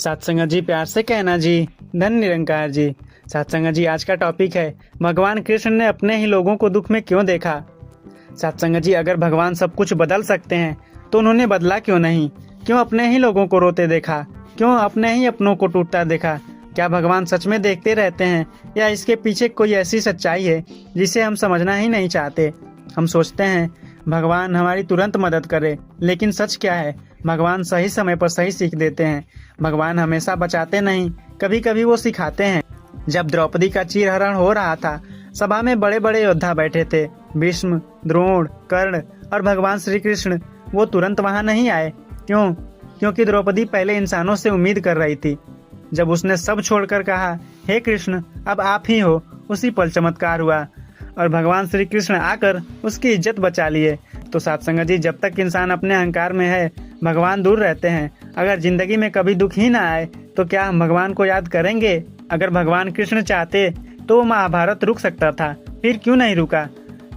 सत्संग जी, प्यार से कहना जी, धन निरंकार जी। सत्संग जी, आज का टॉपिक है भगवान कृष्ण ने अपने ही लोगों को दुख में क्यों देखा। सत्संग जी, अगर भगवान सब कुछ बदल सकते हैं तो उन्होंने बदला क्यों नहीं? क्यों अपने ही लोगों को रोते देखा? क्यों अपने ही अपनों को टूटता देखा? क्या भगवान सच में देखते रहते हैं या इसके पीछे कोई ऐसी सच्चाई है जिसे हम समझना ही नहीं चाहते? हम सोचते हैं भगवान हमारी तुरंत मदद करे, लेकिन सच क्या है? भगवान सही समय पर सही सीख देते हैं। भगवान हमेशा बचाते नहीं, कभी कभी वो सिखाते हैं। जब द्रौपदी का चीरहरण हो रहा था, सभा में बड़े बड़े योद्धा बैठे थे, भीष्म, द्रोण, कर्ण और भगवान श्री कृष्ण। वो तुरंत वहां नहीं आए। क्यों? क्योंकि द्रौपदी पहले इंसानों से उम्मीद कर रही थी। जब उसने सब छोड़कर कहा, हे कृष्ण, अब आप ही हो, उसी पल चमत्कार हुआ और भगवान श्री कृष्ण आकर उसकी इज्जत बचा लिए। तो सत्संग जी, जब तक इंसान अपने अहंकार में है, भगवान दूर रहते हैं। अगर जिंदगी में कभी दुख ही ना आए तो क्या हम भगवान को याद करेंगे? अगर भगवान कृष्ण चाहते तो वो महाभारत रुक सकता था, फिर क्यों नहीं रुका?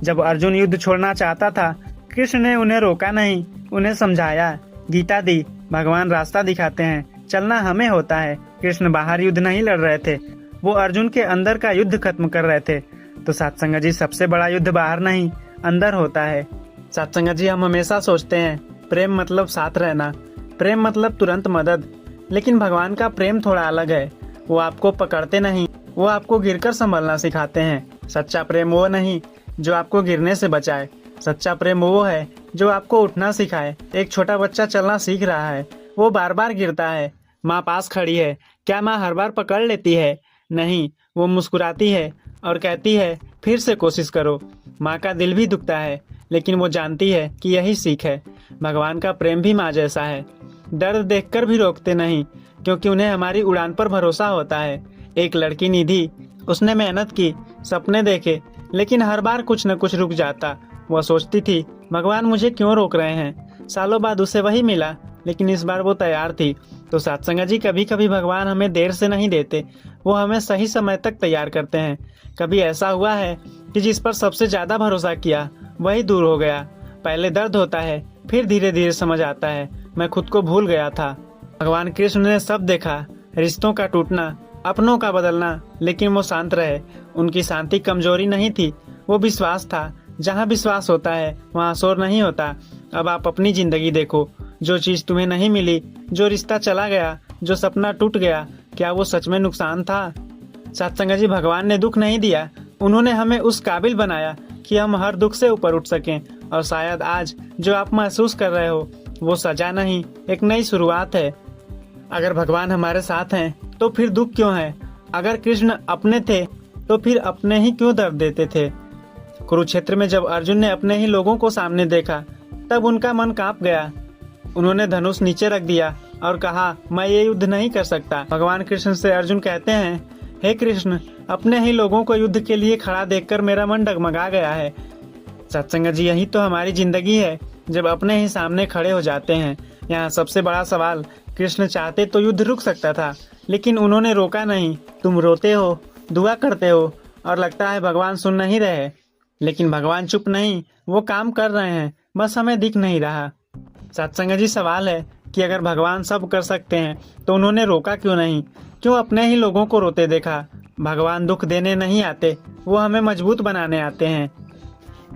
जब अर्जुन युद्ध छोड़ना चाहता था, कृष्ण ने उन्हें रोका नहीं, उन्हें समझाया, गीता दी। भगवान रास्ता दिखाते हैं, चलना हमें होता है। कृष्ण बाहर युद्ध नहीं लड़ रहे थे, वो अर्जुन के अंदर का युद्ध खत्म कर रहे थे। तो सत्संग जी, सबसे बड़ा युद्ध बाहर नहीं, अंदर होता है। सत्संग जी, हम हमेशा सोचते हैं प्रेम मतलब साथ रहना, प्रेम मतलब तुरंत मदद, लेकिन भगवान का प्रेम थोड़ा अलग है। वो आपको पकड़ते नहीं, वो आपको गिरकर संभलना सिखाते हैं। सच्चा प्रेम वो नहीं जो आपको गिरने से बचाए, सच्चा प्रेम वो है जो आपको उठना सिखाए। एक छोटा बच्चा चलना सीख रहा है, वो बार बार गिरता है। माँ पास खड़ी है, क्या माँ हर बार पकड़ लेती है? नहीं, वो मुस्कुराती है और कहती है फिर से कोशिश करो। माँ का दिल भी दुखता है, लेकिन वो जानती है कि यही सीख है। भगवान का प्रेम भी माँ जैसा है, दर्द देखकर भी रोकते नहीं, क्योंकि उन्हें हमारी उड़ान पर भरोसा होता है। एक लड़की निधि, उसने मेहनत की, सपने देखे, लेकिन हर बार कुछ न कुछ रुक जाता। वह सोचती थी भगवान मुझे क्यों रोक रहे हैं। सालों बाद उसे वही मिला, लेकिन इस बार वो तैयार थी। तो सत्संग जी, कभी कभी भगवान हमें देर से नहीं देते, वो हमें सही समय तक तैयार करते हैं। कभी ऐसा हुआ है कि जिस पर सबसे ज्यादा भरोसा किया वही दूर हो गया। पहले दर्द होता है, फिर धीरे धीरे समझ आता है मैं खुद को भूल गया था। भगवान कृष्ण ने सब देखा, रिश्तों का टूटना, अपनों का बदलना, लेकिन वो शांत रहे। उनकी शांति कमजोरी नहीं थी, वो विश्वास था। जहाँ विश्वास होता है वहाँ शोर नहीं होता। अब आप अपनी जिंदगी देखो, जो चीज तुम्हें नहीं मिली, जो रिश्ता चला गया, जो सपना टूट गया, क्या वो सच में नुकसान था? सत्संग जी, भगवान ने दुख नहीं दिया, उन्होंने हमें उस काबिल बनाया कि हम हर दुख से ऊपर उठ सकें। और शायद आज जो आप महसूस कर रहे हो वो सजा नहीं, एक नई शुरुआत है। अगर भगवान हमारे साथ हैं तो फिर दुख क्यों है? अगर कृष्ण अपने थे तो फिर अपने ही क्यों दर्द देते थे? कुरुक्षेत्र में जब अर्जुन ने अपने ही लोगों को सामने देखा, तब उनका मन कांप गया। उन्होंने धनुष नीचे रख दिया और कहा, मैं ये युद्ध नहीं कर सकता। भगवान कृष्ण से अर्जुन कहते हैं, हे कृष्ण, अपने ही लोगों को युद्ध के लिए खड़ा देखकर मेरा मन डगमगा गया है। सत्संग जी, यही तो हमारी जिंदगी है, जब अपने ही सामने खड़े हो जाते हैं। यहाँ सबसे बड़ा सवाल, कृष्ण चाहते तो युद्ध रुक सकता था, लेकिन उन्होंने रोका नहीं। तुम रोते हो, दुआ करते हो और लगता है भगवान सुन नहीं रहे, लेकिन भगवान चुप नहीं, वो काम कर रहे हैं, बस हमें दिख नहीं रहा। सत्संग जी, सवाल है कि अगर भगवान सब कर सकते हैं तो उन्होंने रोका क्यों नहीं? क्यों अपने ही लोगों को रोते देखा? भगवान दुख देने नहीं आते, वो हमें मजबूत बनाने आते हैं।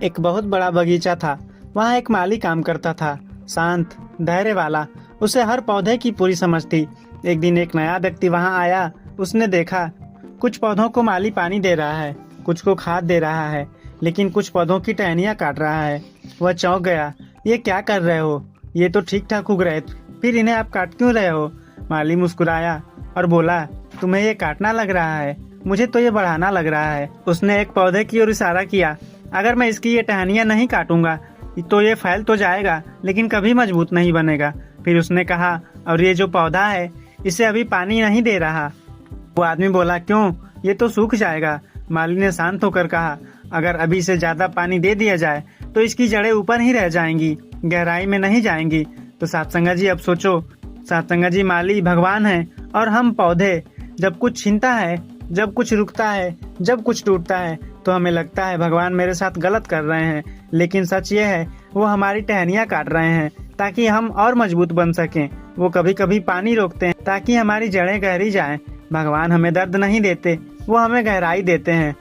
एक बहुत बड़ा बगीचा था, वहाँ एक माली काम करता था, शांत, धैर्य वाला। उसे हर पौधे की पूरी समझ थी। एक दिन एक नया व्यक्ति वहाँ आया। उसने देखा कुछ पौधों को माली पानी दे रहा है, कुछ को खाद दे रहा है, लेकिन कुछ पौधों की टहनियाँ काट रहा है। वह चौंक गया, ये क्या कर रहे हो? ये तो ठीक ठाक उग रहे, फिर इन्हें आप काट क्यों रहे हो? माली मुस्कुराया और बोला, तुम्हें ये काटना लग रहा है, मुझे तो ये बढ़ाना लग रहा है। उसने एक पौधे की ओर इशारा किया, अगर मैं इसकी ये टहनियाँ नहीं काटूंगा तो ये फैल तो जाएगा, लेकिन कभी मजबूत नहीं बनेगा। फिर उसने कहा, और ये जो पौधा है इसे अभी पानी नहीं दे रहा। वो आदमी बोला, क्यों? ये तो सूख जाएगा। माली ने शांत होकर कहा, अगर अभी से ज्यादा पानी दे दिया जाए तो इसकी जड़ें ऊपर ही रह जाएंगी, गहराई में नहीं जाएंगी। तो सत्संग जी, अब सोचो, सत्संग जी, माली भगवान है और हम पौधे। जब कुछ छिनता है, जब कुछ रुकता है, जब कुछ टूटता है, तो हमें लगता है भगवान मेरे साथ गलत कर रहे हैं, लेकिन सच ये है वो हमारी टहनियाँ काट रहे हैं ताकि हम और मजबूत बन सकें। वो कभी कभी पानी रोकते हैं ताकि हमारी जड़ें गहरी जाएं। भगवान हमें दर्द नहीं देते, वो हमें गहराई देते हैं।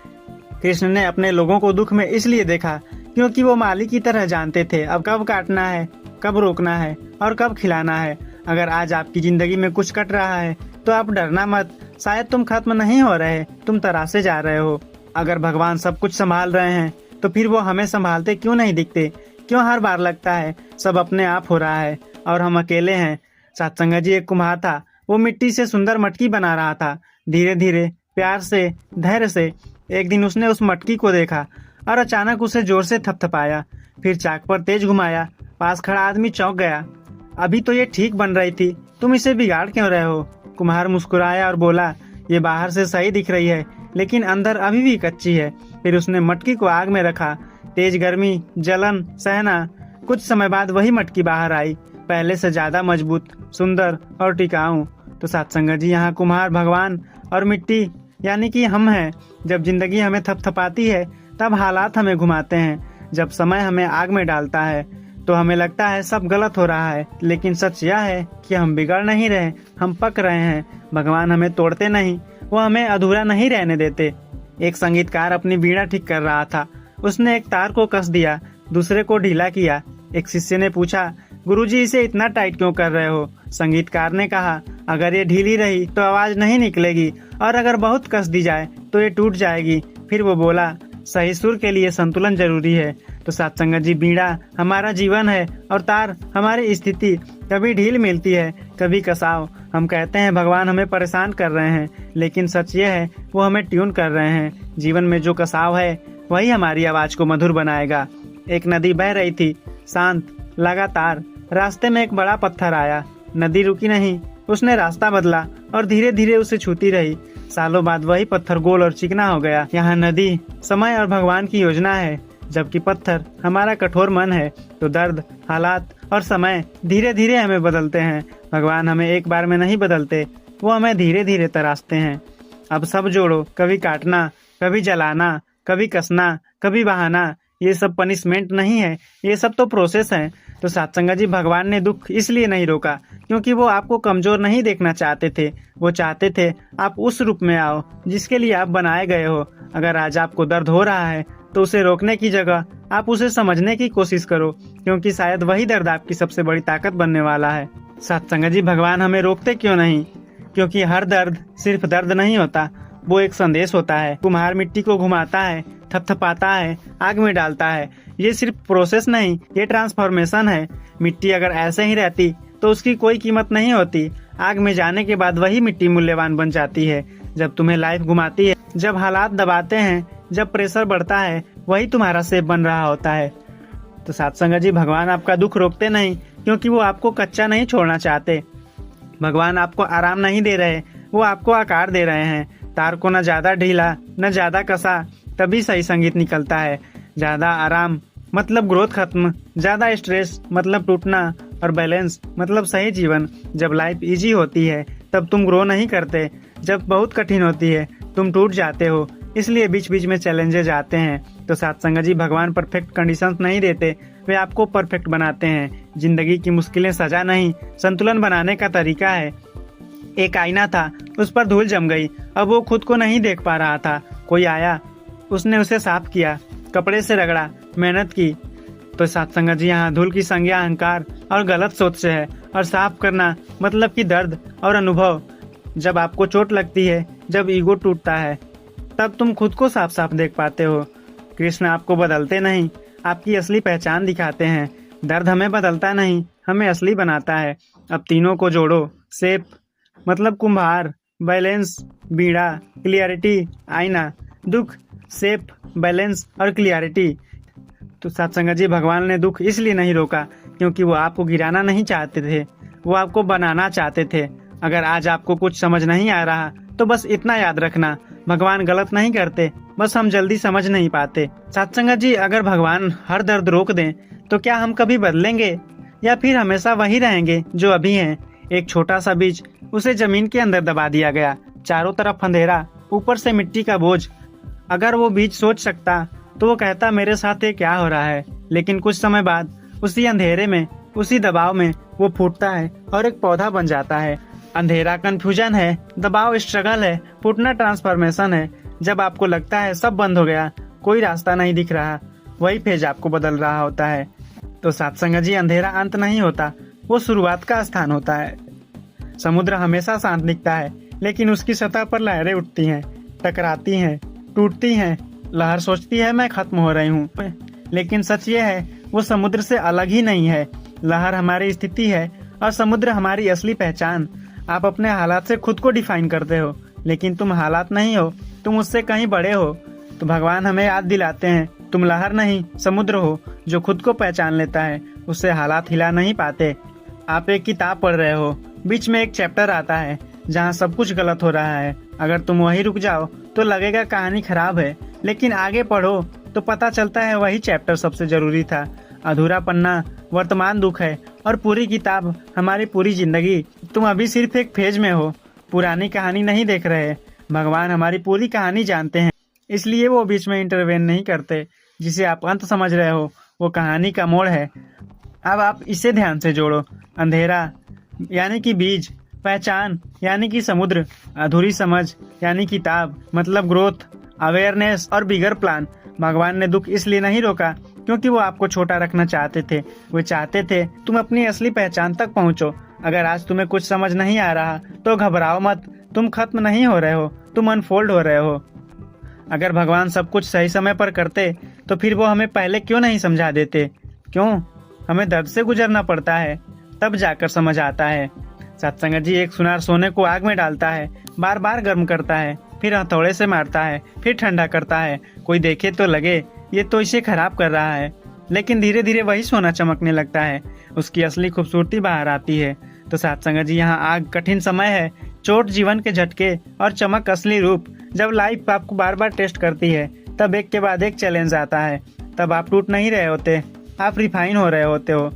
कृष्ण ने अपने लोगों को दुख में इसलिए देखा क्योंकि वो माली की तरह जानते थे अब कब काटना है, कब रोकना है और कब खिलाना है। अगर आज आपकी जिंदगी में कुछ कट रहा है तो आप डरना मत, शायद तुम खत्म नहीं हो रहे, तुम तरासे जा रहे हो। अगर भगवान सब कुछ संभाल रहे हैं तो फिर वो हमें संभालते क्यों नहीं दिखते? क्यों हर बार लगता है सब अपने आप हो रहा है और हम अकेले हैं? सत्संग जी एक कुम्हार था, वो मिट्टी से सुंदर मटकी बना रहा था। धीरे धीरे, प्यार से, धैर्य से। एक दिन उसने उस मटकी को देखा और अचानक उसे जोर से थपथपाया, फिर चाक पर तेज घुमाया। पास खड़ा आदमी चौंक गया। अभी तो ये ठीक बन रही थी, तुम इसे बिगाड़ क्यों रहे हो? कुम्हार मुस्कुराया और बोला, ये बाहर से सही दिख रही है लेकिन अंदर अभी भी कच्ची है। फिर उसने मटकी को आग में रखा। तेज गर्मी, जलन सहना। कुछ समय बाद वही मटकी बाहर आई, पहले से ज्यादा मजबूत, सुंदर और टिकाऊ। तो सत्संग जी, यहाँ कुम्हार भगवान और मिट्टी यानी कि हम हैं। जब जिंदगी हमें थपथपाती है तब हालात हमें घुमाते हैं। जब समय हमें आग में डालता है तो हमें लगता है सब गलत हो रहा है, लेकिन सच यह है कि हम बिगड़ नहीं रहे, हम पक रहे हैं। भगवान हमें तोड़ते नहीं, वो हमें अधूरा नहीं रहने देते। एक संगीतकार अपनी वीणा ठीक कर रहा था। उसने एक तार को कस दिया, दूसरे को ढीला किया। एक शिष्य ने पूछा, गुरुजी इसे इतना टाइट क्यों कर रहे हो? संगीतकार ने कहा, अगर ये ढीली रही तो आवाज नहीं निकलेगी और अगर बहुत कस दी जाए तो ये टूट जाएगी। फिर वो बोला, सही सुर के लिए संतुलन जरूरी है। तो सत्संग जी, वीणा हमारा जीवन है और तार हमारी स्थिति। कभी ढील मिलती है, कभी कसाव। हम कहते हैं भगवान हमें परेशान कर रहे हैं, लेकिन सच ये है वो हमें ट्यून कर रहे हैं। जीवन में जो कसाव है वही हमारी आवाज को मधुर बनाएगा। एक नदी बह रही थी, शांत, लगातार। रास्ते में एक बड़ा पत्थर आया। नदी रुकी नहीं, उसने रास्ता बदला और धीरे धीरे उसे छूती रही। सालों बाद वही पत्थर गोल और चिकना हो गया। यहाँ नदी समय और भगवान की योजना है, जबकि पत्थर हमारा कठोर मन है। तो दर्द, हालात और समय धीरे धीरे हमें बदलते हैं। भगवान हमें एक बार में नहीं बदलते, वो हमें धीरे धीरे तराशते हैं। अब सब जोड़ो, कभी काटना, कभी जलाना, कभी कसना, कभी बहाना। ये सब पनिशमेंट नहीं है, ये सब तो प्रोसेस है। तो सत्संग जी, भगवान ने दुख इसलिए नहीं रोका क्योंकि वो आपको कमजोर नहीं देखना चाहते थे। वो चाहते थे आप उस रूप में आओ जिसके लिए आप बनाए गए हो। अगर आज आपको दर्द हो रहा है तो उसे रोकने की जगह आप उसे समझने की कोशिश करो, क्योंकि शायद वही दर्द आपकी सबसे बड़ी ताकत बनने वाला है। सत्संग जी, भगवान हमें रोकते क्यों नहीं? क्योंकि हर दर्द सिर्फ दर्द नहीं होता, वो एक संदेश होता है। कुम्हार मिट्टी को घुमाता है, थपथपाता है, आग में डालता है। ये सिर्फ प्रोसेस नहीं, ये ट्रांसफॉर्मेशन है। मिट्टी अगर ऐसे ही रहती तो उसकी कोई कीमत नहीं होती। आग में जाने के बाद वही मिट्टी मूल्यवान बन जाती है। जब तुम्हें लाइफ घुमाती है, जब हालात दबाते हैं, जब प्रेशर बढ़ता है, वही तुम्हारा सेब बन रहा होता है। तो सत्संग जी, भगवान आपका दुख रोकते नहीं क्योंकि वो आपको कच्चा नहीं छोड़ना चाहते। भगवान आपको आराम नहीं दे रहे, वो आपको आकार दे रहे हैं। तार को न ज्यादा ढीला न ज्यादा कसा, तभी सही संगीत निकलता है। ज्यादा आराम मतलब ग्रोथ खत्म, ज्यादा स्ट्रेस मतलब टूटना, और बैलेंस मतलब सही जीवन। जब लाइफ इजी होती है तब तुम ग्रो नहीं करते, जब बहुत कठिन होती है तुम टूट जाते हो। इसलिए बीच बीच में चैलेंजेस आते हैं। तो सत्संग जी, भगवान परफेक्ट कंडीशंस नहीं देते, वे आपको परफेक्ट बनाते हैं। जिंदगी की मुश्किलें सजा नहीं, संतुलन बनाने का तरीका है। एक आईना था, उस पर धूल जम गई, अब वो खुद को नहीं देख पा रहा था। कोई आया, उसने उसे साफ किया, कपड़े से रगड़ा, मेहनत की। तो सत्संग जी, यहाँ धूल की संज्ञा अहंकार और गलत सोच से है, और साफ करना मतलब कि दर्द और अनुभव। जब आपको चोट लगती है, जब ईगो टूटता है, तब तुम खुद को साफ साफ देख पाते हो। कृष्ण आपको बदलते नहीं, आपकी असली पहचान दिखाते हैं। दर्द हमें बदलता नहीं, हमें असली बनाता है। अब तीनों को जोड़ो, शेप मतलब कुम्हार, बैलेंस बीड़ा, क्लियरिटी आईना। दुख, शेप, बैलेंस और क्लियरिटी। तो सत्संग जी, भगवान ने दुख इसलिए नहीं रोका क्योंकि वो आपको गिराना नहीं चाहते थे, वो आपको बनाना चाहते थे। अगर आज आपको कुछ समझ नहीं आ रहा तो बस इतना याद रखना, भगवान गलत नहीं करते, बस हम जल्दी समझ नहीं पाते। सत्संग जी, अगर भगवान हर दर्द रोक दें तो क्या हम कभी बदलेंगे या फिर हमेशा वही रहेंगे जो अभी हैं? एक छोटा सा बीज, उसे जमीन के अंदर दबा दिया गया, चारों तरफ अंधेरा, ऊपर से मिट्टी का बोझ। अगर वो बीज सोच सकता तो वो कहता मेरे साथ ये क्या हो रहा है। लेकिन कुछ समय बाद उसी अंधेरे में, उसी दबाव में वो फूटता है और एक पौधा बन जाता है। अंधेरा कंफ्यूजन है, दबाव स्ट्रगल है, फूटना ट्रांसफॉर्मेशन है। जब आपको लगता है सब बंद हो गया, कोई रास्ता नहीं दिख रहा, वही फेज आपको बदल रहा होता है। तो सत्संग जी, अंधेरा अंत नहीं होता, वो शुरुआत का स्थान होता है। समुद्र हमेशा शांत दिखता है, लेकिन उसकी सतह पर लहरें उठती हैं, टकराती हैं, टूटती हैं। लहर सोचती है मैं खत्म हो रही हूँ, लेकिन सच ये है वो समुद्र से अलग ही नहीं है। लहर हमारी स्थिति है और समुद्र हमारी असली पहचान। आप अपने हालात से खुद को डिफाइन करते हो, लेकिन तुम हालात नहीं हो, तुम उससे कहीं बड़े हो। तो भगवान हमें याद दिलाते हैं, तुम लहर नहीं समुद्र हो जो खुद को पहचान लेता है, उससे हालात हिला नहीं पाते। आप एक किताब पढ़ रहे हो, बीच में एक चैप्टर आता है जहाँ सब कुछ गलत हो रहा है। अगर तुम वहीं रुक जाओ तो लगेगा कहानी खराब है, लेकिन आगे पढ़ो तो पता चलता है वही चैप्टर सबसे जरूरी था। अधूरा पन्ना वर्तमान दुख है और पूरी किताब हमारी पूरी जिंदगी। तुम अभी सिर्फ एक फेज में हो, पुरानी कहानी नहीं देख रहे। भगवान हमारी पूरी कहानी जानते हैं, इसलिए वो बीच में इंटरवेन नहीं करते। जिसे आप अंत समझ रहे हो वो कहानी का मोड़ है। अब आप इसे ध्यान से जोड़ो। अंधेरा यानी कि बीज, पहचान यानी कि समुद्र, अधूरी समझ यानी किताब मतलब ग्रोथ, अवेयरनेस और बिगर प्लान। भगवान ने दुख इसलिए नहीं रोका क्योंकि वो आपको छोटा रखना चाहते थे, वो चाहते थे तुम अपनी असली पहचान तक पहुंचो। अगर आज तुम्हें कुछ समझ नहीं आ रहा तो घबराओ मत, तुम खत्म नहीं हो रहे हो, तुम अनफोल्ड हो रहे हो। अगर भगवान सब कुछ सही समय पर करते तो फिर वो हमें पहले क्यों नहीं समझा देते? क्यों हमें दर्द से गुजरना पड़ता है, तब जाकर समझ आता है। सत्संग जी, एक सुनार सोने को आग में डालता है, बार बार गर्म करता है, फिर हथौड़े से मारता है, फिर ठंडा करता है। कोई देखे तो लगे ये तो इसे खराब कर रहा है, लेकिन धीरे धीरे वही सोना चमकने लगता है, उसकी असली खूबसूरती बाहर आती है। तो सत्संग जी, यहाँ आग कठिन समय है, चोट जीवन के झटके और चमक असली रूप। जब लाइफ आपको बार बार टेस्ट करती है, तब एक के बाद एक चैलेंज आता है, तब आप टूट नहीं रहे होते, आप रिफाइन हो रहे होते हो।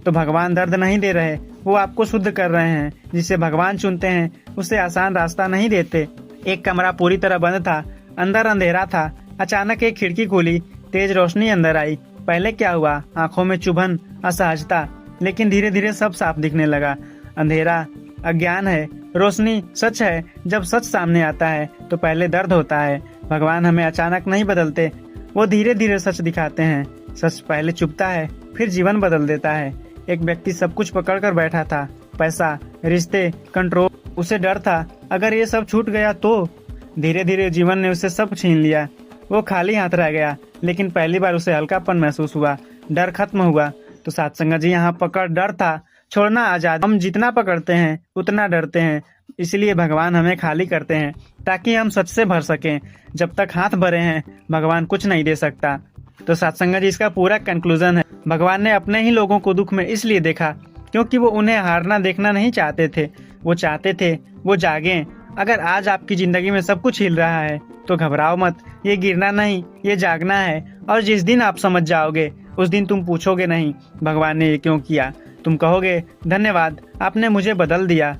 तो भगवान दर्द नहीं दे रहे, वो आपको शुद्ध कर रहे हैं। जिसे भगवान चुनते हैं उसे आसान रास्ता नहीं देते। एक कमरा पूरी तरह बंद था, अंदर अंधेरा था। अचानक एक खिड़की खुली, तेज रोशनी अंदर आई। पहले क्या हुआ? आंखों में चुभन, असहजता, लेकिन धीरे धीरे सब साफ दिखने लगा। अंधेरा अज्ञान है, रोशनी सच है। जब सच सामने आता है तो पहले दर्द होता है। भगवान हमें अचानक नहीं बदलते, वो धीरे धीरे सच दिखाते हैं। सच पहले चुभता है, फिर जीवन बदल देता है। एक व्यक्ति सब कुछ पकड़ कर बैठा था, पैसा, रिश्ते, कंट्रोल। उसे डर था अगर ये सब छूट गया तो। धीरे धीरे जीवन ने उसे सब छीन लिया, वो खाली हाथ रह गया। लेकिन पहली बार उसे हल्कापन महसूस हुआ, डर खत्म हुआ। तो सत्संग जी, यहाँ पकड़ डर था, छोड़ना आजाद। हम जितना पकड़ते हैं उतना डरते हैं, इसलिए भगवान हमें खाली करते हैं ताकि हम सच से भर सकें। जब तक हाथ भरे हैं भगवान कुछ नहीं दे सकता। तो सत्संग जी, इसका पूरा कंक्लूजन है, भगवान ने अपने ही लोगों को दुख में इसलिए देखा क्योंकि वो उन्हें हारना देखना नहीं चाहते थे। वो चाहते थे वो जागें। अगर आज आपकी जिंदगी में सब कुछ हिल रहा है तो घबराओ मत, ये गिरना नहीं, ये जागना है। और जिस दिन आप समझ जाओगे उस दिन तुम पूछोगे नहीं भगवान ने ये क्यों किया, तुम कहोगे धन्यवाद, आपने मुझे बदल दिया।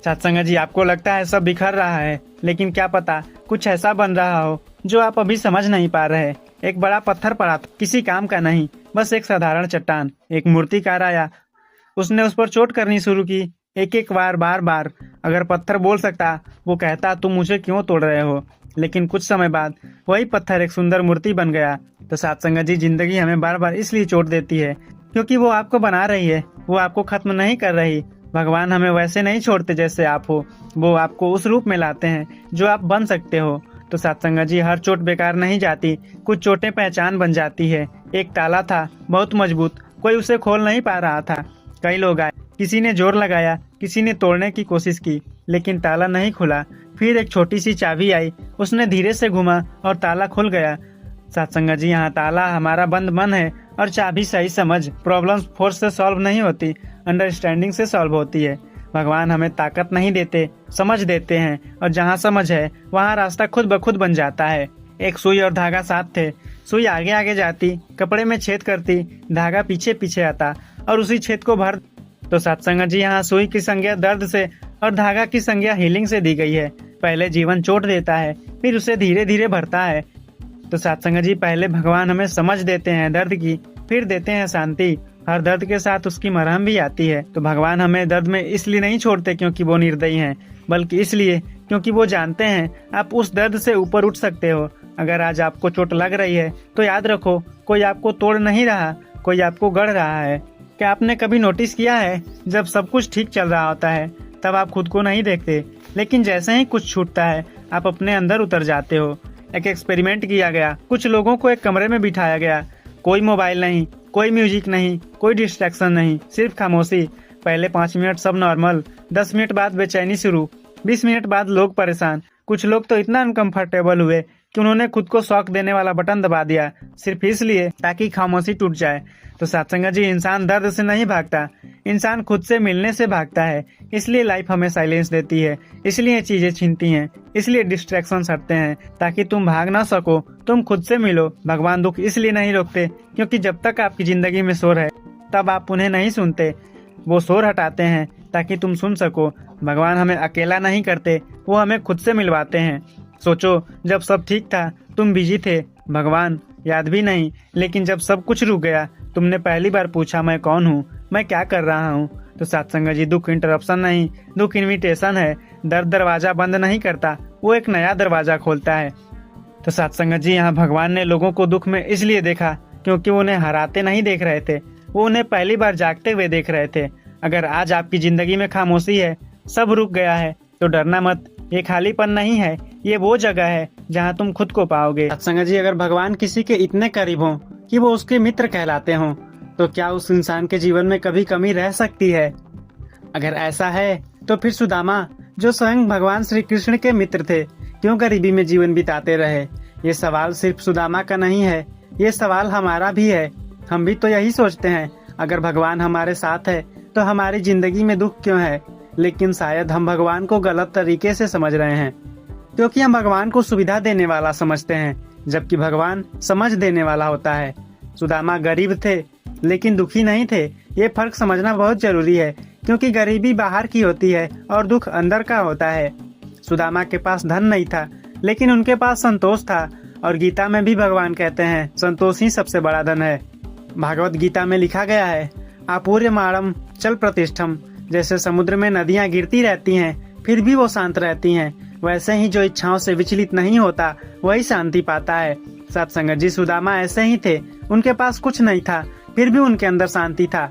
सत्संग जी, आपको लगता है सब बिखर रहा है, लेकिन क्या पता कुछ ऐसा बन रहा हो जो आप अभी समझ नहीं पा रहे। एक बड़ा पत्थर पड़ा था, किसी काम का नहीं, बस एक साधारण चट्टान। एक मूर्तिकार आया, उसने उस पर चोट करनी शुरू की, एक एक बार, बार बार। अगर पत्थर बोल सकता वो कहता तुम मुझे क्यों तोड़ रहे हो। लेकिन कुछ समय बाद वही पत्थर एक सुंदर मूर्ति बन गया। तो सत्संग जी, जिंदगी हमें बार बार इसलिए चोट देती है क्योंकि वो आपको बना रही है, वो आपको खत्म नहीं कर रही। भगवान हमें वैसे नहीं छोड़ते जैसे आप हो, वो आपको उस रूप में लाते हैं जो आप बन सकते हो। तो सत्संग जी, हर चोट बेकार नहीं जाती, कुछ चोटें पहचान बन जाती है। एक ताला था बहुत मजबूत, कोई उसे खोल नहीं पा रहा था। कई लोग आए, किसी ने जोर लगाया, किसी ने तोड़ने की कोशिश की, लेकिन ताला नहीं खुला। फिर एक छोटी सी चाबी आई, उसने धीरे से घुमा और ताला खुल गया। सत्संग जी, यहाँ ताला हमारा बंद मन है और चाबी सही समझ। प्रॉब्लम्स फोर्स से सॉल्व नहीं होती, अंडरस्टैंडिंग से सॉल्व होती है। भगवान हमें ताकत नहीं देते, समझ देते हैं, और जहाँ समझ है वहाँ रास्ता खुद ब खुद बन जाता है। एक सुई और धागा साथ थे, सुई आगे आगे जाती, कपड़े में छेद करती, धागा पीछे पीछे आता और उसी छेद को भर। तो सत्संग जी, यहाँ सुई की संज्ञा दर्द से और धागा की संज्ञा हीलिंग से दी गई है। पहले जीवन चोट देता है, फिर उसे धीरे धीरे भरता है। तो सत्संग जी, पहले भगवान हमें समझ देते हैं दर्द की, फिर देते हैं शांति, हर दर्द के साथ उसकी मरहम भी आती है। तो भगवान हमें दर्द में इसलिए नहीं छोड़ते क्योंकि वो निर्दयी हैं, बल्कि इसलिए क्योंकि वो जानते हैं आप उस दर्द से ऊपर उठ सकते हो। अगर आज आपको चोट लग रही है तो याद रखो, कोई आपको तोड़ नहीं रहा, कोई आपको गढ़ रहा है। क्या आपने कभी नोटिस किया है, जब सब कुछ ठीक चल रहा होता है तब आप खुद को नहीं देखते, लेकिन जैसे ही कुछ छूटता है आप अपने अंदर उतर जाते हो। एक एक्सपेरिमेंट किया गया, कुछ लोगों को एक कमरे में बिठाया गया, कोई मोबाइल नहीं, कोई म्यूजिक नहीं, कोई डिस्ट्रैक्शन नहीं, सिर्फ खामोशी। पहले 5 मिनट सब नॉर्मल, 10 मिनट बाद बेचैनी शुरू, 20 मिनट बाद लोग परेशान। कुछ लोग तो इतना अनकंफर्टेबल हुए कि उन्होंने खुद को शॉक देने वाला बटन दबा दिया, सिर्फ इसलिए ताकि खामोशी टूट जाए। तो सत्संग जी, इंसान दर्द से नहीं भागता, इंसान खुद से मिलने से भागता है। इसलिए लाइफ हमें साइलेंस देती है, इसलिए चीजें छीनती हैं, इसलिए डिस्ट्रैक्शन हटते हैं, ताकि तुम भाग ना सको, तुम खुद से मिलो। भगवान दुख इसलिए नहीं रोकते क्योंकि जब तक आपकी जिंदगी में शोर है तब आप उन्हें नहीं सुनते। वो शोर हटाते हैं ताकि तुम सुन सको। भगवान हमें अकेला नहीं करते, वो हमें खुद से मिलवाते हैं। सोचो, जब सब ठीक था तुम बिजी थे, भगवान याद भी नहीं, लेकिन जब सब कुछ रुक गया तुमने पहली बार पूछा मैं कौन हूँ, मैं क्या कर रहा हूँ। तो सत्संग जी, दुख इंटरप्शन नहीं, दुख इनविटेशन है। दर्द दरवाजा बंद नहीं करता, वो एक नया दरवाजा खोलता है। तो सत्संग जी, यहाँ भगवान ने लोगों को दुख में इसलिए देखा क्योंकि वो उन्हें हराते नहीं देख रहे थे, वो उन्हें पहली बार जागते हुए देख रहे थे। अगर आज आपकी जिंदगी में खामोशी है, सब रुक गया है, तो डरना मत। ये खालीपन नहीं है, ये वो जगह है जहाँ तुम खुद को पाओगे। सत्संग जी, अगर भगवान किसी के इतने करीब हों कि वो उसके मित्र कहलाते हों, तो क्या उस इंसान के जीवन में कभी कमी रह सकती है? अगर ऐसा है तो फिर सुदामा, जो स्वयं भगवान श्री कृष्ण के मित्र थे, क्यों गरीबी में जीवन बिताते रहे? ये सवाल सिर्फ सुदामा का नहीं है, ये सवाल हमारा भी है। हम भी तो यही सोचते हैं, अगर भगवान हमारे साथ है तो हमारी जिंदगी में दुख क्यों है? लेकिन शायद हम भगवान को गलत तरीके से समझ रहे हैं, क्योंकि हम भगवान को सुविधा देने वाला समझते हैं, जबकि भगवान समझ देने वाला होता है। सुदामा गरीब थे लेकिन दुखी नहीं थे, ये फर्क समझना बहुत जरूरी है, क्योंकि गरीबी बाहर की होती है और दुख अंदर का होता है। सुदामा के पास धन नहीं था, लेकिन उनके पास संतोष था, और गीता में भी भगवान कहते हैं संतोष ही सबसे बड़ा धन है। भागवत गीता में लिखा गया है, आपूर्यमाणम चल प्रतिष्ठम। जैसे समुद्र में नदियां गिरती रहती हैं फिर भी वो शांत रहती हैं, वैसे ही जो इच्छाओं से विचलित नहीं होता वही शांति पाता है। सत्संग जी, सुदामा ऐसे ही थे, उनके पास कुछ नहीं था फिर भी उनके अंदर शांति था।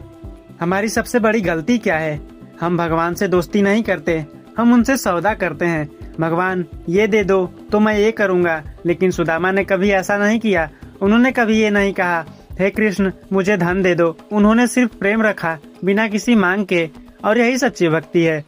हमारी सबसे बड़ी गलती क्या है? हम भगवान से दोस्ती नहीं करते, हम उनसे सौदा करते हैं। भगवान ये दे दो तो मैं ये करूँगा, लेकिन सुदामा ने कभी ऐसा नहीं किया। उन्होंने कभी ये नहीं कहा, हे कृष्ण मुझे धन दे दो। उन्होंने सिर्फ प्रेम रखा, बिना किसी मांग के, और यही सच्ची भक्ति है।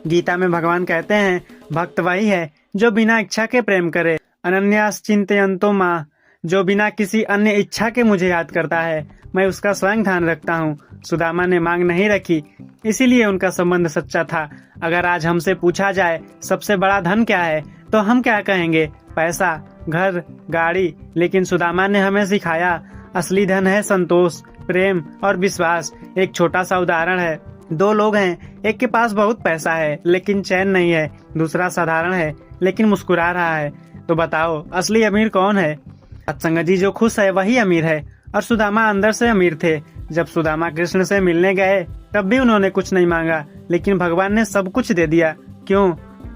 गीता में भगवान कहते हैं, भक्त वही है जो बिना इच्छा के प्रेम करे। अनन्यास चिंतयन्तो मां, जो बिना किसी अन्य इच्छा के मुझे याद करता है, मैं उसका स्वयं ध्यान रखता हूँ। सुदामा ने मांग नहीं रखी, इसीलिए उनका संबंध सच्चा था। अगर आज हमसे पूछा जाए सबसे बड़ा धन क्या है, तो हम क्या कहेंगे? पैसा, घर, गाड़ी। लेकिन सुदामा ने हमें सिखाया, असली धन है संतोष, प्रेम और विश्वास। एक छोटा सा उदाहरण है, 2 लोग हैं, एक के पास बहुत पैसा है लेकिन चैन नहीं है, दूसरा साधारण है लेकिन मुस्कुरा रहा है। तो बताओ असली अमीर कौन है? सत्संग जी, जो खुश है वही अमीर है, और सुदामा अंदर से अमीर थे। जब सुदामा कृष्ण से मिलने गए तब भी उन्होंने कुछ नहीं मांगा, लेकिन भगवान ने सब कुछ दे दिया। क्यों?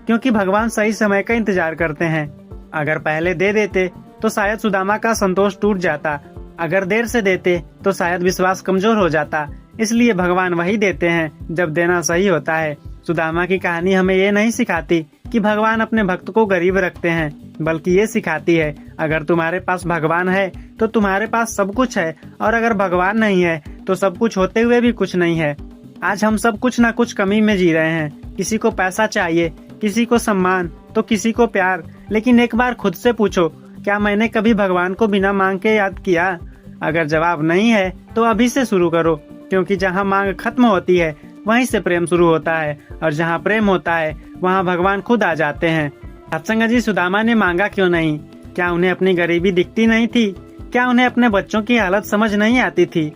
क्योंकि भगवान सही समय का इंतजार करते हैं। अगर पहले दे देते तो शायद सुदामा का संतोष टूट जाता, अगर देर से देते तो शायद विश्वास कमजोर हो जाता। इसलिए भगवान वही देते हैं जब देना सही होता है। सुदामा की कहानी हमें ये नहीं सिखाती कि भगवान अपने भक्त को गरीब रखते हैं, बल्कि ये सिखाती है अगर तुम्हारे पास भगवान है तो तुम्हारे पास सब कुछ है, और अगर भगवान नहीं है तो सब कुछ होते हुए भी कुछ नहीं है। आज हम सब कुछ ना कुछ कमी में जी रहे हैं। किसी को पैसा चाहिए, किसी को सम्मान, तो किसी को प्यार। लेकिन एक बार खुद से पूछो, क्या मैंने कभी भगवान को बिना मांग के याद किया? अगर जवाब नहीं है तो अभी से शुरू करो, क्योंकि जहाँ मांग खत्म होती है वहीं से प्रेम शुरू होता है, और जहाँ प्रेम होता है वहाँ भगवान खुद आ जाते हैं। सत्संग जी, सुदामा ने मांगा क्यों नहीं? क्या उन्हें अपनी गरीबी दिखती नहीं थी? क्या उन्हें अपने बच्चों की हालत समझ नहीं आती थी?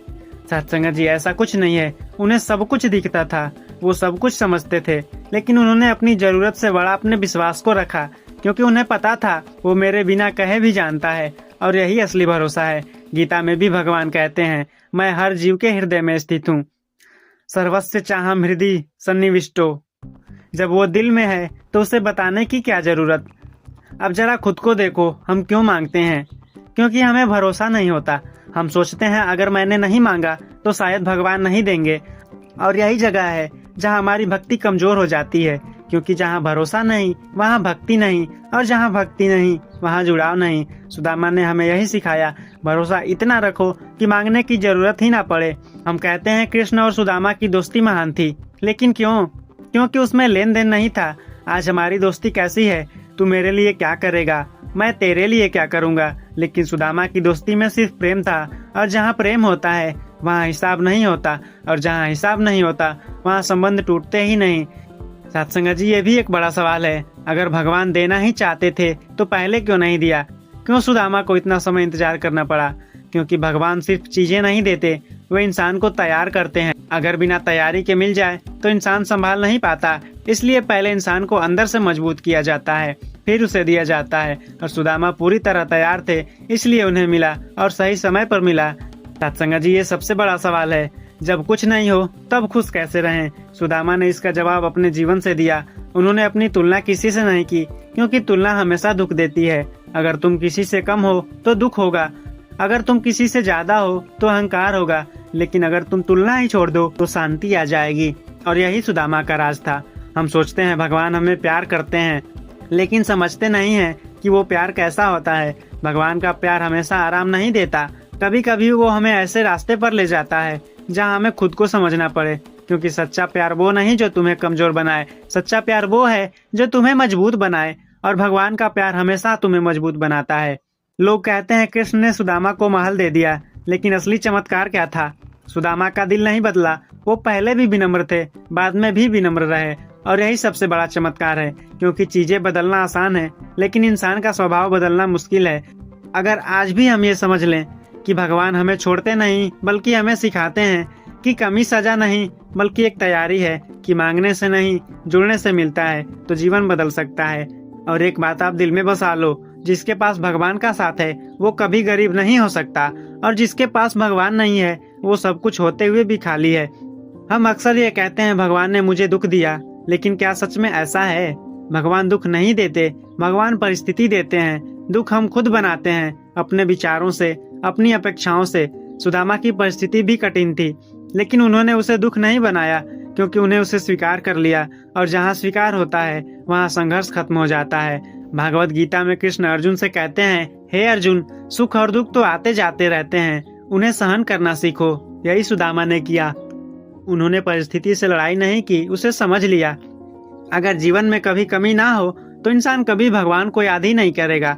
सत्संग जी, ऐसा कुछ नहीं है, उन्हें सब कुछ दिखता था, वो सब कुछ समझते थे, लेकिन उन्होंने अपनी जरूरत से बड़ा अपने विश्वास को रखा, क्योंकि उन्हें पता था वो मेरे बिना कहे भी जानता है, और यही असली भरोसा है। गीता में भी भगवान कहते हैं, मैं हर जीव के हृदय में स्थित हूँ। सर्वस्य चाहम हृदय सन्निविष्टो। जब वो दिल में है तो उसे बताने की क्या जरूरत। अब जरा खुद को देखो, हम क्यों मांगते हैं? क्योंकि हमें भरोसा नहीं होता। हम सोचते हैं अगर मैंने नहीं मांगा तो शायद भगवान नहीं देंगे, और यही जगह है जहाँ हमारी भक्ति कमजोर हो जाती है। क्योंकि जहाँ भरोसा नहीं वहाँ भक्ति नहीं, और जहाँ भक्ति नहीं वहाँ जुड़ाव नहीं। सुदामा ने हमें यही सिखाया, भरोसा इतना रखो कि मांगने की जरूरत ही ना पड़े। हम कहते हैं कृष्ण और सुदामा की दोस्ती महान थी, लेकिन क्यों? क्योंकि उसमें लेन देन नहीं था। आज हमारी दोस्ती कैसी है? तू मेरे लिए क्या करेगा, मैं तेरे लिए क्या करूँगा। लेकिन सुदामा की दोस्ती में सिर्फ प्रेम था, और जहाँ प्रेम होता है वहाँ हिसाब नहीं होता, और जहाँ हिसाब नहीं होता वहाँ संबंध टूटते ही नहीं। सत्संग जी, ये भी एक बड़ा सवाल है। अगर भगवान देना ही चाहते थे तो पहले क्यों नहीं दिया? क्यों सुदामा को इतना समय इंतजार करना पड़ा? क्योंकि भगवान सिर्फ चीजें नहीं देते, वे इंसान को तैयार करते हैं। अगर बिना तैयारी के मिल जाए तो इंसान संभाल नहीं पाता। इसलिए पहले इंसान को अंदर से मजबूत किया जाता है, फिर उसे दिया जाता है। और सुदामा पूरी तरह तैयार थे, इसलिए उन्हें मिला, और सही समय पर मिला। सत्संग जी, ये सबसे बड़ा सवाल है। जब कुछ नहीं हो तब खुश कैसे रहें? सुदामा ने इसका जवाब अपने जीवन से दिया। उन्होंने अपनी तुलना किसी से नहीं की, क्योंकि तुलना हमेशा दुख देती है। अगर तुम किसी से कम हो तो दुख होगा, अगर तुम किसी से ज्यादा हो तो अहंकार होगा, लेकिन अगर तुम तुलना ही छोड़ दो तो शांति आ जाएगी। और यही सुदामा का राज था। हम सोचते हैं भगवान हमें प्यार करते हैं, लेकिन समझते नहीं हैं कि वो प्यार कैसा होता है। भगवान का प्यार हमेशा आराम नहीं देता। कभी कभी वो हमें ऐसे रास्ते पर ले जाता है जहाँ हमें खुद को समझना पड़े। क्योंकि सच्चा प्यार वो नहीं जो तुम्हें कमजोर बनाए, सच्चा प्यार वो है जो तुम्हें मजबूत बनाए। और भगवान का प्यार हमेशा तुम्हें मजबूत बनाता है। लोग कहते हैं कृष्ण ने सुदामा को महल दे दिया, लेकिन असली चमत्कार क्या था? सुदामा का दिल नहीं बदला। वो पहले भी विनम्र थे, बाद में भी विनम्र रहे, और यही सबसे बड़ा चमत्कार है। क्योंकि चीजें बदलना आसान है, लेकिन इंसान का स्वभाव बदलना मुश्किल है। अगर आज भी हम ये समझ लें कि भगवान हमें छोड़ते नहीं बल्कि हमें सिखाते हैं, कि कमी सजा नहीं बल्कि एक तैयारी है, कि मांगने से नहीं जुड़ने से मिलता है, तो जीवन बदल सकता है। और एक बात आप दिल में बसा लो, जिसके पास भगवान का साथ है वो कभी गरीब नहीं हो सकता, और जिसके पास भगवान नहीं है वो सब कुछ होते हुए भी खाली है। हम अक्सर ये कहते हैं भगवान ने मुझे दुख दिया, लेकिन क्या सच में ऐसा है? भगवान दुख नहीं देते, भगवान परिस्थिति देते हैं। दुख हम खुद बनाते हैं, अपने विचारों से, अपनी अपेक्षाओं से। सुदामा की परिस्थिति भी कठिन थी, लेकिन उन्होंने उसे दुख नहीं बनाया, क्योंकि उन्हें उसे स्वीकार कर लिया। और जहाँ स्वीकार होता है वहाँ संघर्ष खत्म हो जाता है। भागवत गीता में कृष्ण अर्जुन से कहते हैं, हे अर्जुन, सुख और दुख तो आते जाते रहते हैं, उन्हें सहन करना सीखो। यही सुदामा ने किया। उन्होंने परिस्थिति से लड़ाई नहीं की, उसे समझ लिया। अगर जीवन में कभी कमी ना हो तो इंसान कभी भगवान को याद ही नहीं करेगा।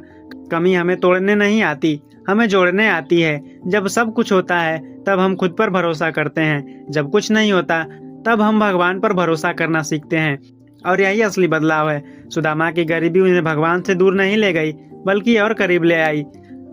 कमी हमें तोड़ने नहीं आती, हमें जोड़ने आती है। जब सब कुछ होता है तब हम खुद पर भरोसा करते हैं, जब कुछ नहीं होता तब हम भगवान पर भरोसा करना सीखते हैं। और यही असली बदलाव है। सुदामा की गरीबी उन्हें भगवान से दूर नहीं ले गई, बल्कि और करीब ले आई।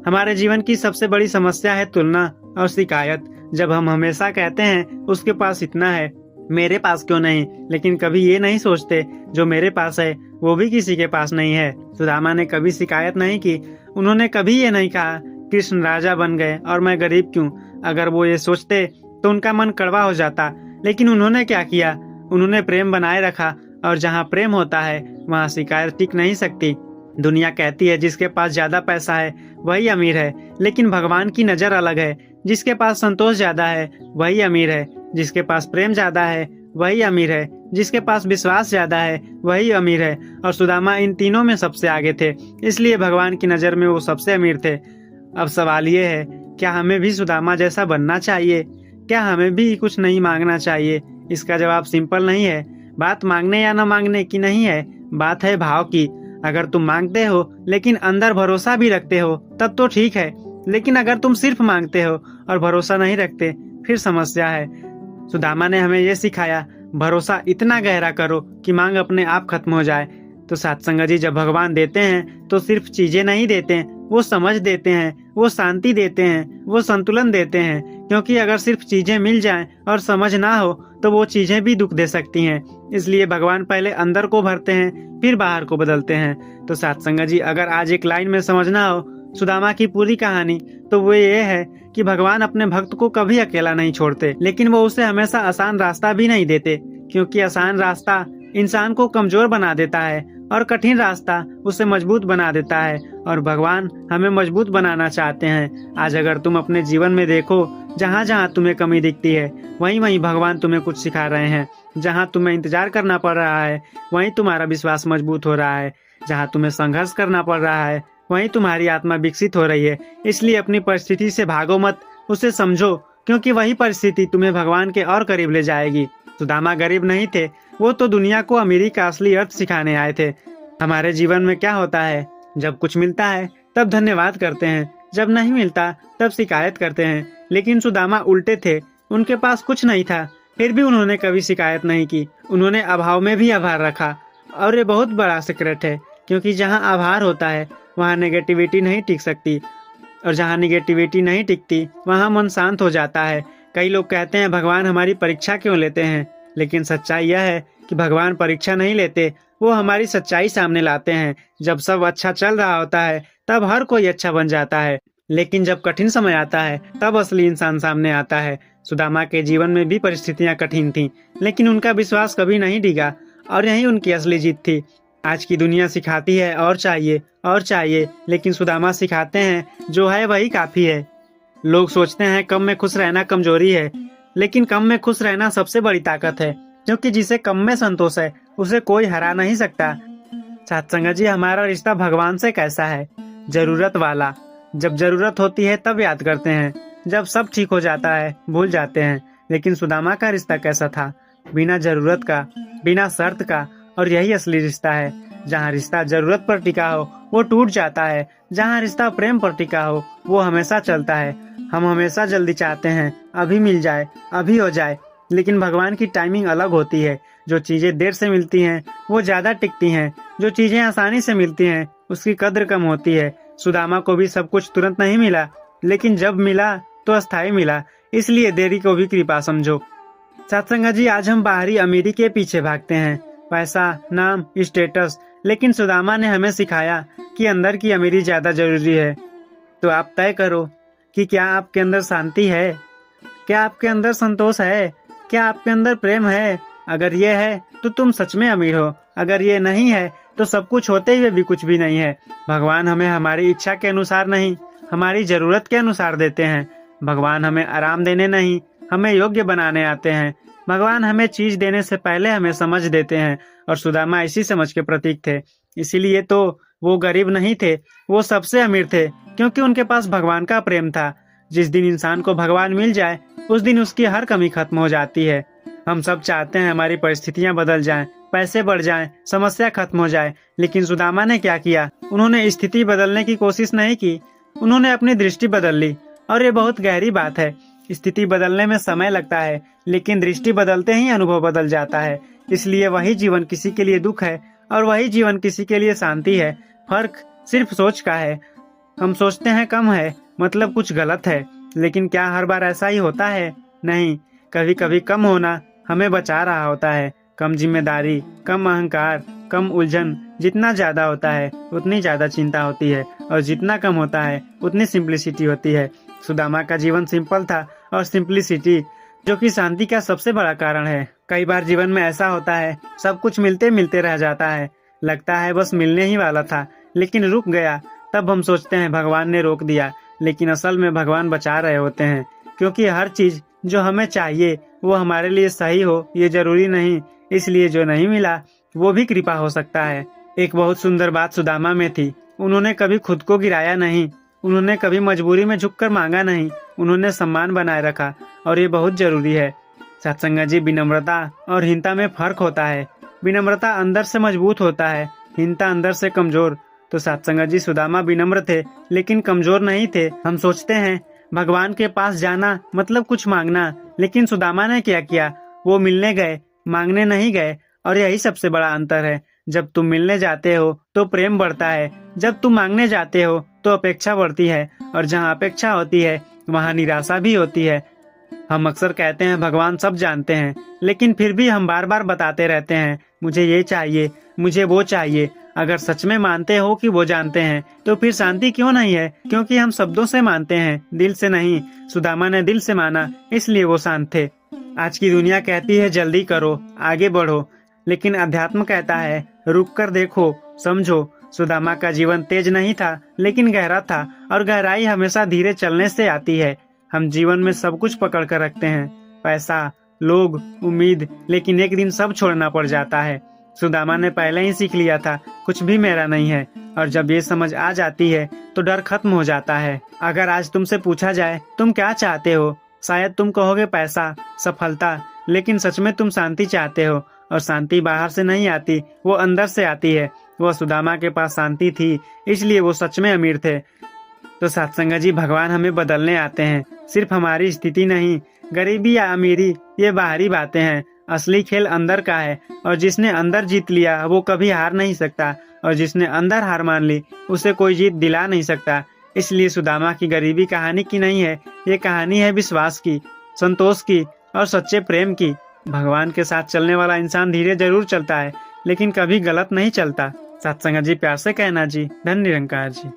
हमारे जीवन की सबसे बड़ी समस्या है तुलना और शिकायत। जब हम हमेशा कहते हैं उसके पास इतना है, मेरे पास क्यों नहीं, लेकिन कभी ये नहीं सोचते जो मेरे पास है वो भी किसी के पास नहीं है। सुदामा ने कभी शिकायत नहीं की। उन्होंने कभी ये नहीं कहा कृष्ण राजा बन गए और मैं गरीब क्यों। अगर वो ये सोचते तो उनका मन कड़वा हो जाता। लेकिन उन्होंने क्या किया? उन्होंने प्रेम बनाए रखा, और जहाँ प्रेम होता है वहाँ शिकायत टिक नहीं सकती। दुनिया कहती है जिसके पास ज्यादा पैसा है वही अमीर है, लेकिन भगवान की नजर अलग है। जिसके पास संतोष ज्यादा है वही अमीर है, जिसके पास प्रेम ज्यादा है वही अमीर है, जिसके पास विश्वास ज्यादा है वही अमीर है। और सुदामा इन तीनों में सबसे आगे थे, इसलिए भगवान की नजर में वो सबसे अमीर थे। अब सवाल ये है, क्या हमें भी सुदामा जैसा बनना चाहिए? क्या हमें भी कुछ नहीं मांगना चाहिए? इसका जवाब सिंपल नहीं है। बात मांगने या न मांगने की नहीं है, बात है भाव की। अगर तुम मांगते हो लेकिन अंदर भरोसा भी रखते हो तब तो ठीक है, लेकिन अगर तुम सिर्फ मांगते हो और भरोसा नहीं रखते फिर समस्या है। सुदामा ने हमें ये सिखाया, भरोसा इतना गहरा करो कि मांग अपने आप खत्म हो जाए। तो सत्संग जी, जब भगवान देते हैं तो सिर्फ चीजें नहीं देते, वो समझ देते हैं, वो शांति देते हैं, वो संतुलन देते हैं। क्योंकि अगर सिर्फ चीजें मिल जाएं और समझ ना हो तो वो चीजें भी दुख दे सकती हैं। इसलिए भगवान पहले अंदर को भरते हैं फिर बाहर को बदलते हैं। तो सत्संग जी, अगर आज एक लाइन में समझना हो सुदामा की पूरी कहानी तो वो ये है कि भगवान अपने भक्त को कभी अकेला नहीं छोड़ते, लेकिन वो उसे हमेशा आसान रास्ता भी नहीं देते, क्योंकि आसान रास्ता इंसान को कमजोर बना देता है और कठिन रास्ता उसे मजबूत बना देता है। और भगवान हमें मजबूत बनाना चाहते हैं। आज अगर तुम अपने जीवन में देखो, जहाँ जहाँ तुम्हें कमी दिखती है, वहीं वहीं भगवान तुम्हें कुछ सिखा रहे हैं। जहाँ तुम्हें इंतजार करना पड़ रहा है, वहीं तुम्हारा विश्वास मजबूत हो रहा है। जहाँ तुम्हें संघर्ष करना पड़ रहा है, वहीं तुम्हारी आत्मा विकसित हो रही है। इसलिए अपनी परिस्थिति से भागो मत, उसे समझो, क्योंकि वही परिस्थिति तुम्हें भगवान के और करीब ले जाएगी। सुदामा गरीब नहीं थे, वो तो दुनिया को अमीरी का असली अर्थ सिखाने आए थे। हमारे जीवन में क्या होता है, जब कुछ मिलता है तब धन्यवाद करते हैं, जब नहीं मिलता तब शिकायत करते हैं। लेकिन सुदामा उल्टे थे, उनके पास कुछ नहीं था, फिर भी उन्होंने कभी शिकायत नहीं की। उन्होंने अभाव में भी आभार रखा। और ये बहुत बड़ा सीक्रेट है, क्योंकि जहाँ आभार होता है वहाँ नेगेटिविटी नहीं टिक सकती, और जहाँ नेगेटिविटी नहीं टिकती वहाँ मन शांत हो जाता है। कई लोग कहते हैं भगवान हमारी परीक्षा क्यों लेते हैं, लेकिन सच्चाई यह है कि भगवान परीक्षा नहीं लेते, वो हमारी सच्चाई सामने लाते हैं। जब सब अच्छा चल रहा होता है तब हर कोई अच्छा बन जाता है, लेकिन जब कठिन समय आता है तब असली इंसान सामने आता है। सुदामा के जीवन में भी परिस्थितियां कठिन थीं, लेकिन उनका विश्वास कभी नहीं डिगा, और यही उनकी असली जीत थी। आज की दुनिया सिखाती है और चाहिए, लेकिन सुदामा सिखाते हैं जो है वही काफी है। लोग सोचते हैं कम में खुश रहना कमजोरी है, लेकिन कम में खुश रहना सबसे बड़ी ताकत है, क्योंकि जिसे कम में संतोष है उसे कोई हरा नहीं सकता। सत्संग जी, हमारा रिश्ता भगवान से कैसा है? जरूरत वाला। जब जरूरत होती है तब याद करते हैं, जब सब ठीक हो जाता है भूल जाते हैं। लेकिन सुदामा का रिश्ता कैसा था? बिना जरूरत का, बिना शर्त का, और यही असली रिश्ता है। जहाँ रिश्ता जरूरत पर टिका हो वो टूट जाता है, जहाँ रिश्ता प्रेम पर टिका हो वो हमेशा चलता है। हम हमेशा जल्दी चाहते हैं अभी मिल जाए, अभी हो जाए, लेकिन भगवान की टाइमिंग अलग होती है। जो चीजें देर से मिलती हैं वो ज्यादा टिकती हैं, जो चीजें आसानी से मिलती हैं उसकी कद्र कम होती है। सुदामा को भी सब कुछ तुरंत नहीं मिला, लेकिन जब मिला तो अस्थायी मिला, इसलिए देरी को भी कृपा समझो। सत्संग जी, आज हम बाहरी अमीरी के पीछे भागते हैं, पैसा, नाम, स्टेटस, लेकिन सुदामा ने हमें सिखाया कि अंदर की अमीरी ज्यादा जरूरी है। तो आप तय करो कि क्या आपके अंदर शांति है, क्या आपके अंदर संतोष है, क्या आपके अंदर प्रेम है। अगर ये है तो तुम सच में अमीर हो, अगर ये नहीं है तो सब कुछ होते हुए भी कुछ भी नहीं है। भगवान हमें हमारी इच्छा के अनुसार नहीं, हमारी जरूरत के अनुसार देते हैं। भगवान हमें आराम देने नहीं, हमें योग्य बनाने आते हैं। भगवान हमें चीज देने से पहले हमें समझ देते हैं, और सुदामा इसी समझ के प्रतीक थे। इसीलिए तो वो गरीब नहीं थे, वो सबसे अमीर थे, क्योंकि उनके पास भगवान का प्रेम था। जिस दिन इंसान को भगवान मिल जाए उस दिन उसकी हर कमी खत्म हो जाती है। हम सब चाहते हैं हमारी परिस्थितियां बदल जाएं, पैसे बढ़ जाएं, समस्या खत्म हो जाए, लेकिन सुदामा ने क्या किया? उन्होंने स्थिति बदलने की कोशिश नहीं की, उन्होंने अपनी दृष्टि बदल ली। और ये बहुत गहरी बात है। स्थिति बदलने में समय लगता है, लेकिन दृष्टि बदलते ही अनुभव बदल जाता है। इसलिए वही जीवन किसी के लिए दुख है और वही जीवन किसी के लिए शांति है। फर्क सिर्फ सोच का है। हम सोचते हैं कम है मतलब कुछ गलत है, लेकिन क्या हर बार ऐसा ही होता है? नहीं, कभी कभी कम होना हमें बचा रहा होता है। कम जिम्मेदारी, कम अहंकार, कम उलझन जितना ज्यादा होता है उतनी ज्यादा चिंता होती है, और जितना कम होता है उतनी सिंप्लिसिटी होती है। सुदामा का जीवन सिंपल था, और सिंप्लिसिटी जो कि शांति का सबसे बड़ा कारण है। कई बार जीवन में ऐसा होता है, सब कुछ मिलते मिलते रह जाता है, लगता है बस मिलने ही वाला था लेकिन रुक गया। तब हम सोचते हैं भगवान ने रोक दिया, लेकिन असल में भगवान बचा रहे होते हैं, क्योंकि हर चीज जो हमें चाहिए वो हमारे लिए सही हो ये जरूरी नहीं। इसलिए जो नहीं मिला वो भी कृपा हो सकता है। एक बहुत सुंदर बात सुदामा में थी, उन्होंने कभी खुद को गिराया नहीं, उन्होंने कभी मजबूरी में झुककर मांगा नहीं, उन्होंने सम्मान बनाए रखा, और ये बहुत जरूरी है। सत्संग जी, विनम्रता और हीनता में फर्क होता है। विनम्रता अंदर से मजबूत होता है, हीनता अंदर से कमजोर। तो सत्संग जी, सुदामा विनम्र थे लेकिन कमजोर नहीं थे। हम सोचते हैं भगवान के पास जाना मतलब कुछ मांगना, लेकिन सुदामा ने क्या किया? वो मिलने गए, मांगने नहीं गए। और यही सबसे बड़ा अंतर है। जब तुम मिलने जाते हो तो प्रेम बढ़ता है, जब तुम मांगने जाते हो तो अपेक्षा बढ़ती है, और जहाँ अपेक्षा होती है वहाँ निराशा भी होती है। हम अक्सर कहते हैं भगवान सब जानते हैं, लेकिन फिर भी हम बार बार बताते रहते हैं मुझे ये चाहिए, मुझे वो चाहिए, अगर सच में मानते हो कि वो जानते हैं तो फिर शांति क्यों नहीं है? क्योंकि हम शब्दों से मानते हैं, दिल से नहीं। सुदामा ने दिल से माना, इसलिए वो शांत थे। आज की दुनिया कहती है जल्दी करो, आगे बढ़ो, लेकिन अध्यात्म कहता है रुक कर देखो, समझो। सुदामा का जीवन तेज नहीं था, लेकिन गहरा था, और गहराई हमेशा धीरे चलने से आती है। हम जीवन में सब कुछ पकड़ कर रखते हैं, पैसा, लोग, उम्मीद, लेकिन एक दिन सब छोड़ना पड़ जाता है। सुदामा ने पहले ही सीख लिया था कुछ भी मेरा नहीं है, और जब ये समझ आ जाती है तो डर खत्म हो जाता है। अगर आज तुमसे पूछा जाए तुम क्या चाहते हो, शायद तुम कहोगे पैसा, सफलता, लेकिन सच में तुम शांति चाहते हो। और शांति बाहर से नहीं आती, वो अंदर से आती है। वो सुदामा के पास शांति थी, इसलिए वो सच में अमीर थे। तो सत्संग जी, भगवान हमें बदलने आते हैं, सिर्फ हमारी स्थिति नहीं। गरीबी या अमीरी ये बाहरी बातें हैं, असली खेल अंदर का है। और जिसने अंदर जीत लिया वो कभी हार नहीं सकता, और जिसने अंदर हार मान ली उसे कोई जीत दिला नहीं सकता। इसलिए सुदामा की गरीबी कहानी की नहीं है, ये कहानी है विश्वास की, संतोष की और सच्चे प्रेम की। भगवान के साथ चलने वाला इंसान धीरे जरूर चलता है, लेकिन कभी गलत नहीं चलता। सत्संग जी, प्यार से कहना जी। धन्य निरंकार जी।